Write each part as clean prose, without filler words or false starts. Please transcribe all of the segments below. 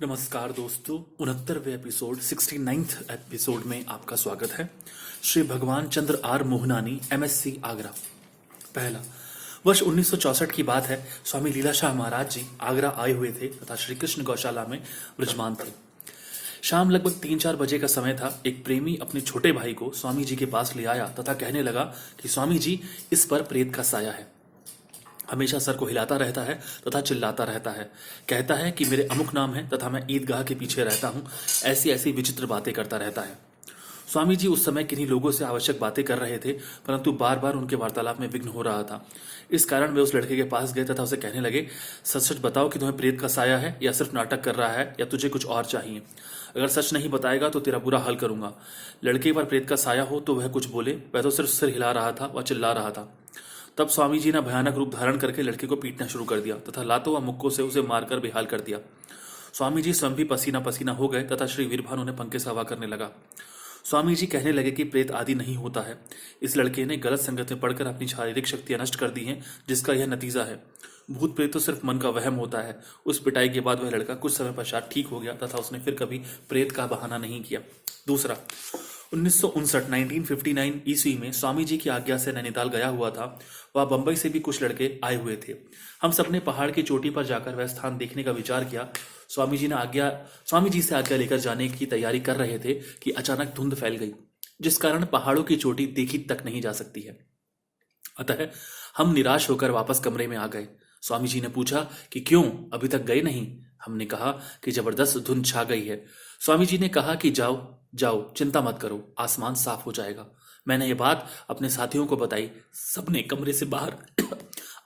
नमस्कार दोस्तों, 69वें episode 69th episode में आपका स्वागत है। श्री भगवान चंद्र आर मोहनानी, एमएससी, आगरा। पहला, वर्ष 1964 की बात है। स्वामी लीलाशाह महाराज जी आगरा आए हुए थे तथा श्री कृष्ण गौशाला में विराजमान थे। शाम लगभग 3-4 बजे का समय था। एक प्रेमी अपने छोटे भाई को स्वामी जी के पास ले आया तथा कहने लगा कि स्वामी जी, इस पर प्रेत का साया है। हमेशा सर को हिलाता रहता है तथा चिल्लाता रहता है। कहता है कि मेरे अमुक नाम है तथा मैं ईदगाह के पीछे रहता हूँ। ऐसी ऐसी विचित्र बातें करता रहता है। स्वामी जी उस समय किन्हीं लोगों से आवश्यक बातें कर रहे थे, परंतु बार बार उनके वार्तालाप में विघ्न हो रहा था। इस कारण वे उस लड़के के पास गए तथा उसे कहने लगे, सच सच बताओ कि तुम्हें प्रेत का साया है या सिर्फ नाटक कर रहा है या तुझे कुछ और चाहिए। अगर सच नहीं बताएगा तो तेरा बुरा हाल करूंगा। लड़के पर प्रेत का साया हो तो वह कुछ बोले, वह तो सिर्फ सिर हिला रहा था व चिल्ला रहा था। तब स्वामी जी ने भयानक रूप धारण करके लड़के को पीटना शुरू कर दिया तथा लातों व मुक्कों से उसे मारकर बेहाल कर दिया। स्वामी जी स्वयं भी पसीना पसीना हो गए तथा श्री वीरभान उन्हें पंखे से हवा करने लगा। स्वामी जी कहने लगे कि प्रेत आदि नहीं होता है। इस लड़के ने गलत संगत में पड़कर अपनी शारीरिक शक्तियां नष्ट कर दी हैं, जिसका यह नतीजा है। भूत प्रेत तो सिर्फ मन का वहम होता है। उस पिटाई के बाद वह लड़का कुछ समय पश्चात ठीक हो गया तथा उसने फिर कभी प्रेत का बहाना नहीं किया। दूसरा, 1959 ईस्वी में स्वामी जी की आज्ञा से नैनीताल गया हुआ था। वह बंबई से भी कुछ लड़के आए हुए थे। हम सबने पहाड़ की चोटी पर जाकर वह स्थान देखने का विचार किया। स्वामी जी से आज्ञा लेकर जाने की तैयारी कर रहे थे कि अचानक धुंध फैल गई, जिस कारण पहाड़ों की चोटी देखी तक नहीं जा सकती है। अतः हम निराश होकर वापस कमरे में आ गए। स्वामी जी ने पूछा कि क्यों, अभी तक गए नहीं? हमने कहा कि जबरदस्त धुंध छा गई है। स्वामी जी ने कहा कि जाओ जाओ, चिंता मत करो, आसमान साफ हो जाएगा। मैंने ये बात अपने साथियों को बताई। सबने कमरे से बाहर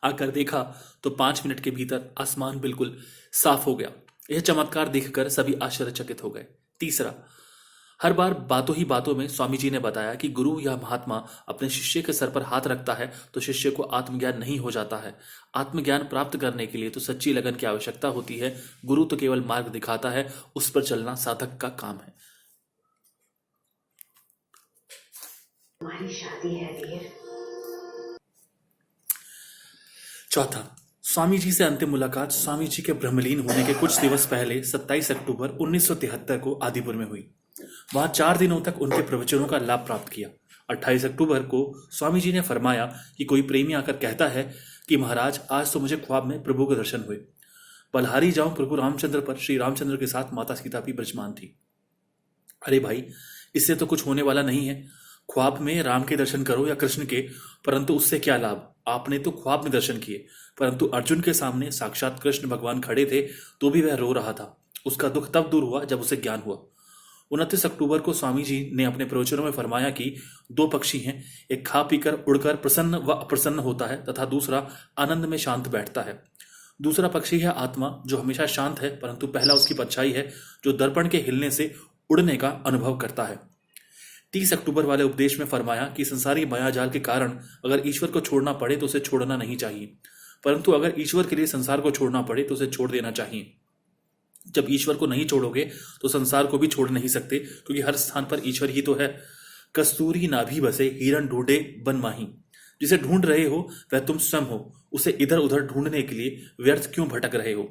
आकर देखा तो 5 मिनट के भीतर आसमान बिल्कुल साफ हो गया। यह चमत्कार देखकर सभी आश्चर्यचकित हो गए। तीसरा, हर बार बातों ही बातों में स्वामी जी ने बताया कि गुरु या महात्मा अपने शिष्य के सर पर हाथ रखता है तो शिष्य को आत्मज्ञान नहीं हो जाता है। आत्मज्ञान प्राप्त करने के लिए तो सच्ची लगन की आवश्यकता होती है। गुरु तो केवल मार्ग दिखाता है, उस पर चलना साधक का काम है। हमारी शादी है वीर। चौथा, स्वामी जी से अंतिम मुलाकात स्वामी जी के ब्रह्मलीन होने के कुछ दिवस पहले 27 अक्टूबर 1973 को आदिपुर में हुई। वहां 4 दिनों तक उनके प्रवचनों का लाभ प्राप्त किया। 28 अक्टूबर को स्वामी जी ने फरमाया कि कोई प्रेमी आकर कहता है कि महाराज, आज तो मुझे ख्वाब में प्रभु के दर्शन हुए। बल्हारी जाऊं प्रभु रामचंद्र पर श्री रामचंद्र के साथ माता सीता भी विराजमान थी। अरे भाई, इससे तो कुछ होने वाला नहीं है। ख्वाब में राम के दर्शन करो या कृष्ण के, परंतु उससे क्या लाभ? आपने तो ख्वाब में दर्शन किए, परंतु अर्जुन के सामने साक्षात कृष्ण भगवान खड़े थे तो भी वह रो रहा था। उसका दुख तब दूर हुआ जब उसे ज्ञान हुआ। 29 अक्टूबर को स्वामी जी ने अपने प्रवचनों में फरमाया कि 2 पक्षी हैं, एक खा पीकर उड़कर प्रसन्न व अप्रसन्न होता है तथा दूसरा आनंद में शांत बैठता है। दूसरा पक्षी है आत्मा, जो हमेशा शांत है, परंतु पहला उसकी परछाई है जो दर्पण के हिलने से उड़ने का अनुभव करता है। 30 अक्टूबर वाले उपदेश में फरमाया कि संसारी मायाजाल के कारण अगर ईश्वर को छोड़ना पड़े तो उसे छोड़ना नहीं चाहिए, परंतु अगर ईश्वर के लिए संसार को छोड़ना पड़े तो उसे छोड़ देना चाहिए। जब ईश्वर को नहीं छोड़ोगे तो संसार को भी छोड़ नहीं सकते, क्योंकि हर स्थान पर ईश्वर ही तो है। कस्तूरी नाभि बसे हिरण ढूंढे बन माही। जिसे ढूंढ रहे हो वह तुम स्वयं हो। उसे इधर उधर ढूंढने के लिए व्यर्थ क्यों भटक रहे हो?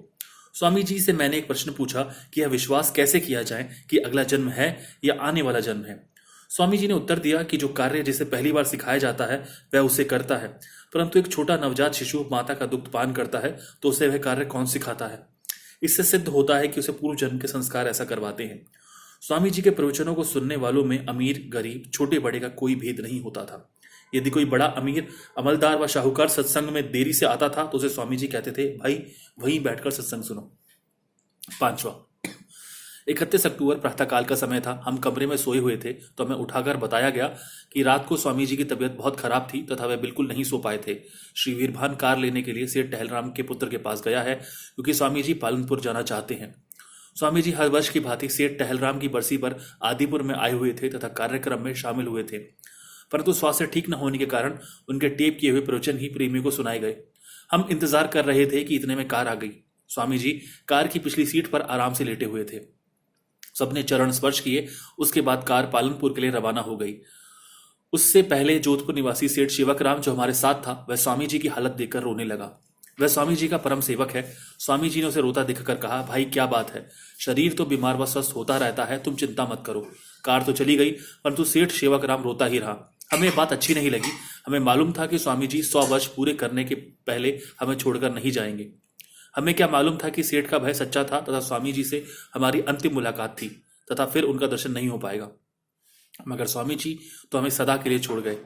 स्वामी जी से मैंने एक प्रश्न पूछा कि यह विश्वास कैसे किया जाए कि अगला जन्म है या आने वाला जन्म है। स्वामी जी ने उत्तर दिया कि जो कार्य जिसे पहली बार सिखाया जाता है वह उसे करता है, परंतु एक छोटा नवजात शिशु माता का दुग्ध पान करता है तो उसे वह कार्य कौन सिखाता है? इससे सिद्ध होता है कि उसे पूर्व जन्म के संस्कार ऐसा करवाते हैं। स्वामी जी के प्रवचनों को सुनने वालों में अमीर गरीब छोटे बड़े का कोई भेद नहीं होता था। यदि कोई बड़ा अमीर अमलदार व शाहूकार सत्संग में देरी से आता था तो उसे स्वामी जी कहते थे, भाई वहीं बैठकर सत्संग सुनो। 5वां, 31 अक्टूबर प्रातःकाल का समय था। हम कमरे में सोए हुए थे तो हमें उठाकर बताया गया कि रात को स्वामी जी की तबीयत बहुत खराब थी तथा वे बिल्कुल नहीं सो पाए थे। श्री वीरभान कार लेने के लिए सेठ टहलराम के पुत्र के पास गया है, क्योंकि स्वामी जी पालनपुर जाना चाहते हैं। स्वामी जी हर वर्ष की भांति सेठ टहलराम की बरसी पर आदिपुर में आए हुए थे तथा कार्यक्रम में शामिल हुए थे, परंतु स्वास्थ्य ठीक न होने के कारण उनके टेप किए हुए प्रवचन ही प्रेमियों को सुनाए गए। हम इंतजार कर रहे थे कि इतने में कार आ गई। स्वामी जी कार की पिछली सीट पर आराम से लेटे हुए थे। सबने चरण स्पर्श किए। उसके बाद कार पालनपुर के लिए रवाना हो गई। उससे पहले जोधपुर निवासी सेठ शिवकराम जो हमारे साथ था, वह स्वामी जी की हालत देखकर रोने लगा। वह स्वामी जी का परम सेवक है। स्वामी जी ने उसे रोता देखकर कहा, भाई क्या बात है, शरीर तो बीमार व स्वस्थ होता रहता है, तुम चिंता मत करो। कार तो चली गई, परंतु सेठ सेवक राम रोता ही रहा। हमें ये बात अच्छी नहीं लगी। हमें मालूम था कि स्वामी जी 100 वर्ष पूरे करने के पहले हमें छोड़कर नहीं जाएंगे। हमें क्या मालूम था कि सेठ का भय सच्चा था तथा स्वामी जी से हमारी अंतिम मुलाकात थी तथा फिर उनका दर्शन नहीं हो पाएगा। मगर स्वामी जी तो हमें सदा के लिए छोड़ गए।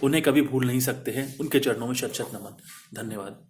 उन्हें कभी भूल नहीं सकते हैं। उनके चरणों में शत शत नमन। धन्यवाद।